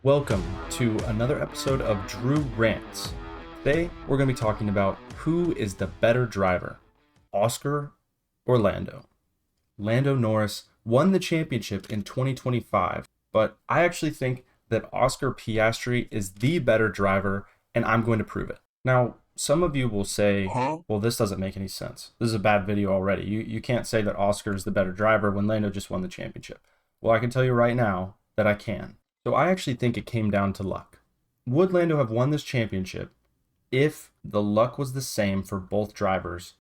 Welcome to another episode of Drew Rants. Today, we're going to be talking about who is the better driver, Oscar or Lando. Lando Norris won the championship in 2025, but I actually think that Oscar Piastri is the better driver, and I'm going to prove it. Now, some of you will say, well, this doesn't make any sense. This is a bad video already. You can't say that Oscar is the better driver when Lando just won the championship. Well, I can tell you right now that I can. So I actually think it came down to luck. Would Lando have won this championship if the luck was the same for both drivers?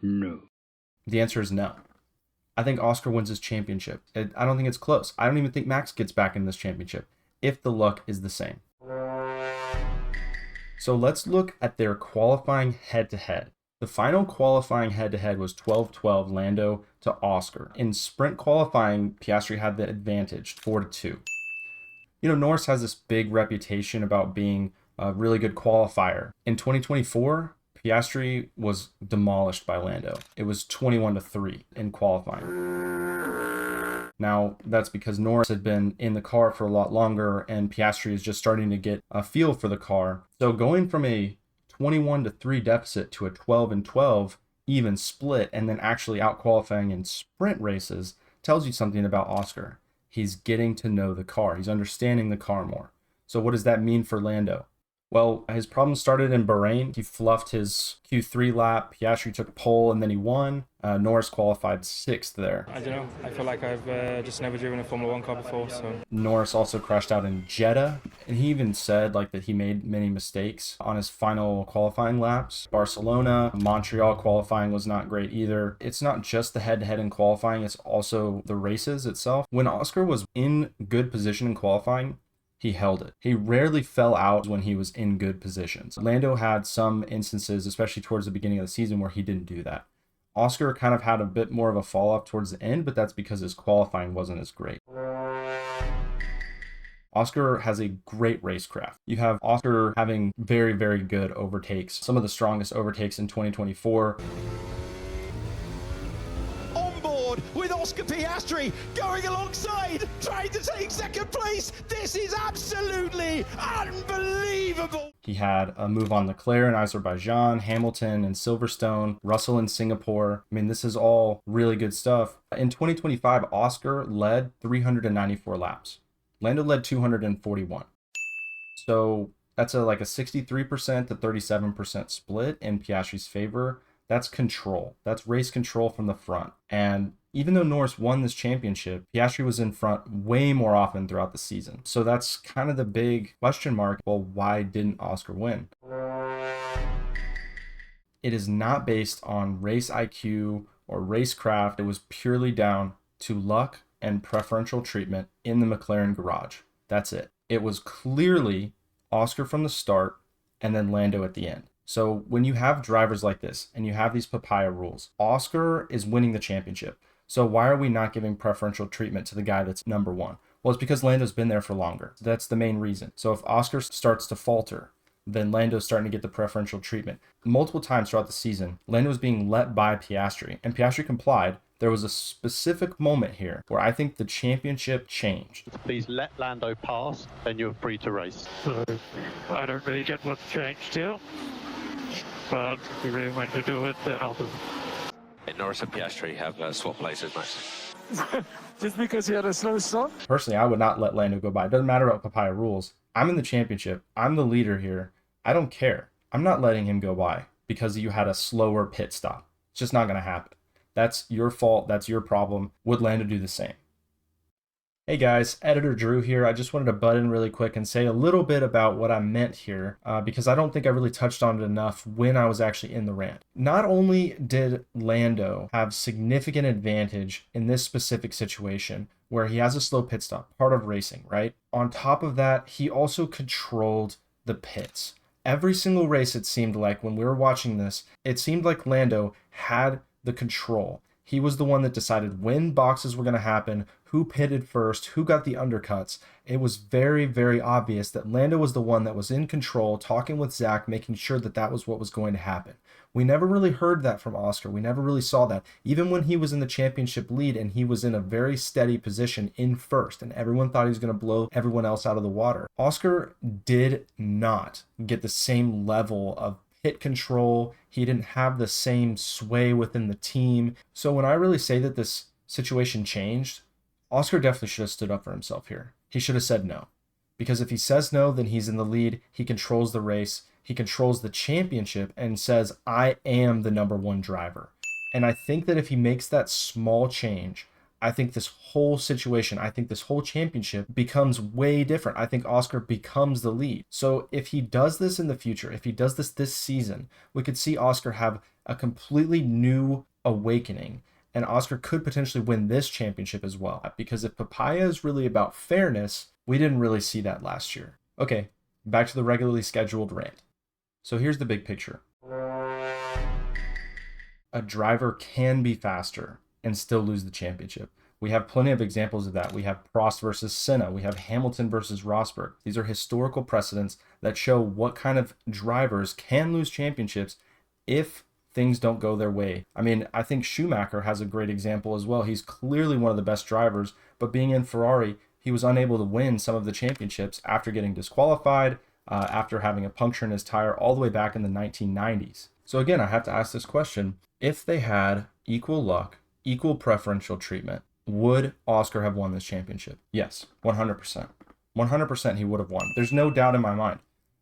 No. The answer is no. I think Oscar wins his championship. I don't think it's close. I don't even think Max gets back in this championship if the luck is the same. So let's look at their qualifying head-to-head. The final qualifying head-to-head was 12-12 Lando to Oscar. In sprint qualifying, Piastri had the advantage, 4-2. You know, Norris has this big reputation about being a really good qualifier. In 2024, Piastri was demolished by Lando. It was 21-3 in qualifying. Now, that's because Norris had been in the car for a lot longer and Piastri is just starting to get a feel for the car. So going from a 21-3 deficit to a 12-12 even split and then actually out qualifying in sprint races tells you something about Oscar. He's getting to know the car. He's understanding the car more. So what does that mean for Lando? Well, his problem started in Bahrain. He fluffed his Q3 lap. Piastri took pole and then he won. Norris qualified 6th there. I don't know. I feel like I've just never driven a Formula 1 car before. So Norris also crashed out in Jeddah. And he even said that he made many mistakes on his final qualifying laps. Barcelona, Montreal qualifying was not great either. It's not just the head-to-head in qualifying. It's also the races itself. When Oscar was in good position in qualifying, he held it. He rarely fell out when he was in good positions. Lando had some instances, especially towards the beginning of the season, where he didn't do that. Oscar kind of had a bit more of a fall off towards the end, but that's because his qualifying wasn't as great. Oscar has a great racecraft. You have Oscar having very, very good overtakes, some of the strongest overtakes in 2024. With Oscar Piastri going alongside, trying to take second place. This is absolutely unbelievable. He had a move on Leclerc in Azerbaijan, Hamilton in Silverstone, Russell in Singapore. I mean, this is all really good stuff. In 2025, Oscar led 394 laps. Lando led 241. So that's a 63% to 37% split in Piastri's favor. That's control. That's race control from the front. And even though Norris won this championship, Piastri was in front way more often throughout the season. So that's kind of the big question mark. Well, why didn't Oscar win? It is not based on race IQ or racecraft. It was purely down to luck and preferential treatment in the McLaren garage. That's it. It was clearly Oscar from the start and then Lando at the end. So when you have drivers like this and you have these papaya rules, Oscar is winning the championship. So why are we not giving preferential treatment to the guy that's number one? Well, it's because Lando's been there for longer. That's the main reason. So if Oscar starts to falter, then Lando's starting to get the preferential treatment. Multiple times throughout the season, Lando was being let by Piastri, and Piastri complied. There was a specific moment here where I think the championship changed. Please let Lando pass, then you're free to race. So I don't really get what's changed here, but if you really want to do it, then I'll do it. Norris and Piastri have swapped places, Max. Just because he had a slow start? Personally, I would not let Lando go by. It doesn't matter about papaya rules. I'm in the championship. I'm the leader here. I don't care. I'm not letting him go by because you had a slower pit stop. It's just not going to happen. That's your fault. That's your problem. Would Lando do the same? Hey guys, Editor Drew here. I just wanted to butt in really quick and say a little bit about what I meant here because I don't think I really touched on it enough when I was actually in the rant. Not only did Lando have significant advantage in this specific situation where he has a slow pit stop, part of racing, right? On top of that, he also controlled the pits. Every single race, it seemed like when we were watching this, it seemed like Lando had the control. He was the one that decided when boxes were going to happen, who pitted first, who got the undercuts. It was very, very obvious that Lando was the one that was in control, talking with Zach, making sure that that was what was going to happen. We never really heard that from Oscar. We never really saw that. Even when he was in the championship lead and he was in a very steady position in first and everyone thought he was going to blow everyone else out of the water, Oscar did not get the same level of pit control. He didn't have the same sway within the team. So when I really say that this situation changed, Oscar definitely should have stood up for himself here. He should have said no. Because if he says no, then he's in the lead. He controls the race. He controls the championship and says, I am the #1 driver. And I think that if he makes that small change, I think this whole situation, I think this whole championship becomes way different. I think Oscar becomes the lead. So if he does this in the future, if he does this season, we could see Oscar have a completely new awakening. And Oscar could potentially win this championship as well. Because if Papaya is really about fairness, we didn't really see that last year. Okay, back to the regularly scheduled rant. So here's the big picture. A driver can be faster and still lose the championship. We have plenty of examples of that. We have Prost versus Senna. We have Hamilton versus Rosberg. These are historical precedents that show what kind of drivers can lose championships if things don't go their way. I mean, I think Schumacher has a great example as well. He's clearly one of the best drivers, but being in Ferrari, he was unable to win some of the championships after getting disqualified, after having a puncture in his tire all the way back in the 1990s. So again, I have to ask this question. If they had equal luck, equal preferential treatment, would Oscar have won this championship? Yes, 100%. 100% he would have won. There's no doubt in my mind.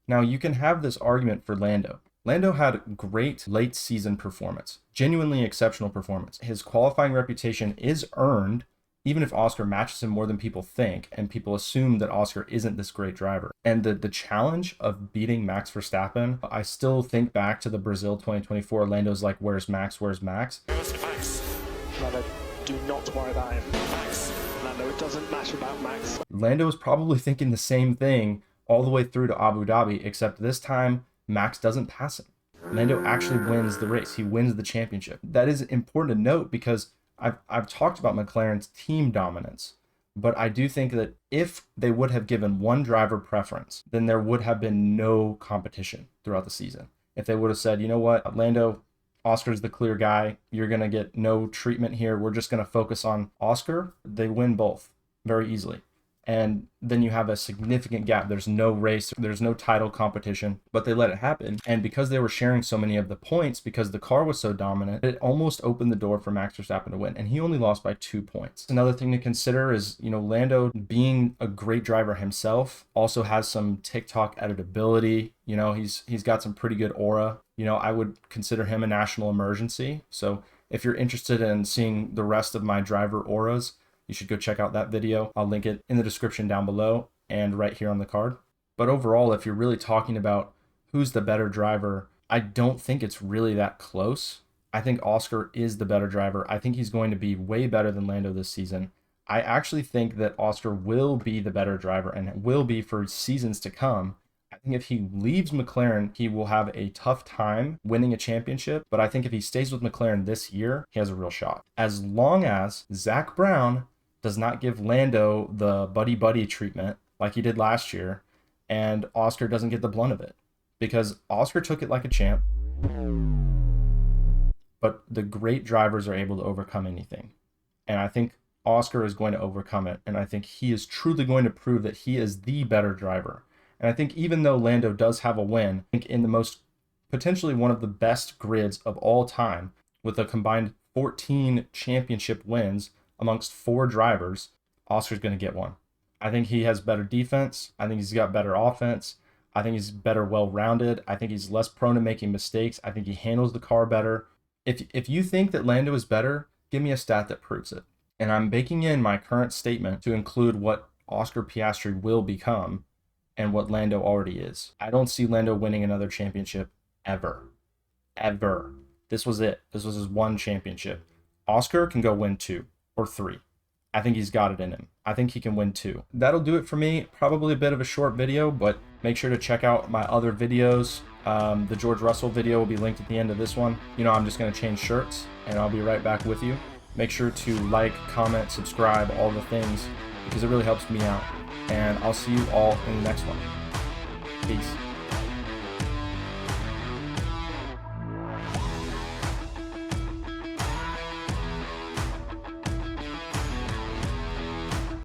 Now, you can have this argument for Lando. Lando had great late season performance, genuinely exceptional performance. His qualifying reputation is earned, even if Oscar matches him more than people think, and people assume that Oscar isn't this great driver. And the challenge of beating Max Verstappen, I still think back to the Brazil 2024, Lando's like, where's Max, where's Max? Where's Max? Lando, do not worry about him. Max. Lando, it doesn't matter about Max. Lando was probably thinking the same thing all the way through to Abu Dhabi, except this time, Max doesn't pass him. Lando actually wins the race. He wins the championship. That is important to note because I've talked about McLaren's team dominance, but I do think that if they would have given one driver preference, then there would have been no competition throughout the season. If they would have said, you know what, Lando, Oscar's the clear guy. You're going to get no treatment here. We're just going to focus on Oscar. They win both very easily. And then you have a significant gap. There's no race, there's no title competition, but they let it happen. And because they were sharing so many of the points, because the car was so dominant, it almost opened the door for Max Verstappen to win. And he only lost by 2 points. Another thing to consider is, Lando being a great driver himself also has some TikTok editability. He's got some pretty good aura. I would consider him a national emergency. So if you're interested in seeing the rest of my driver auras, you should go check out that video. I'll link it in the description down below and right here on the card. But overall, if you're really talking about who's the better driver, I don't think it's really that close. I think Oscar is the better driver. I think he's going to be way better than Lando this season. I actually think that Oscar will be the better driver and will be for seasons to come. I think if he leaves McLaren, he will have a tough time winning a championship. But I think if he stays with McLaren this year, he has a real shot. As long as Zach Brown does not give Lando the buddy-buddy treatment like he did last year, and Oscar doesn't get the blunt of it. Because Oscar took it like a champ, but the great drivers are able to overcome anything. And I think Oscar is going to overcome it, and I think he is truly going to prove that he is the better driver. And I think even though Lando does have a win, I think in the most, potentially one of the best grids of all time, with a combined 14 championship wins amongst 4 drivers, Oscar's going to get one. I think he has better defense. I think he's got better offense. I think he's better well-rounded. I think he's less prone to making mistakes. I think he handles the car better. If you think that Lando is better, give me a stat that proves it. And I'm baking in my current statement to include what Oscar Piastri will become and what Lando already is. I don't see Lando winning another championship ever. Ever. This was it. This was his one championship. Oscar can go win 2 or 3. I think he's got it in him. I think he can win 2. That'll do it for me. Probably a bit of a short video, but make sure to check out my other videos. The George Russell video will be linked at the end of this one. I'm just going to change shirts, and I'll be right back with you. Make sure to like, comment, subscribe, all the things, because it really helps me out. And I'll see you all in the next one. Peace.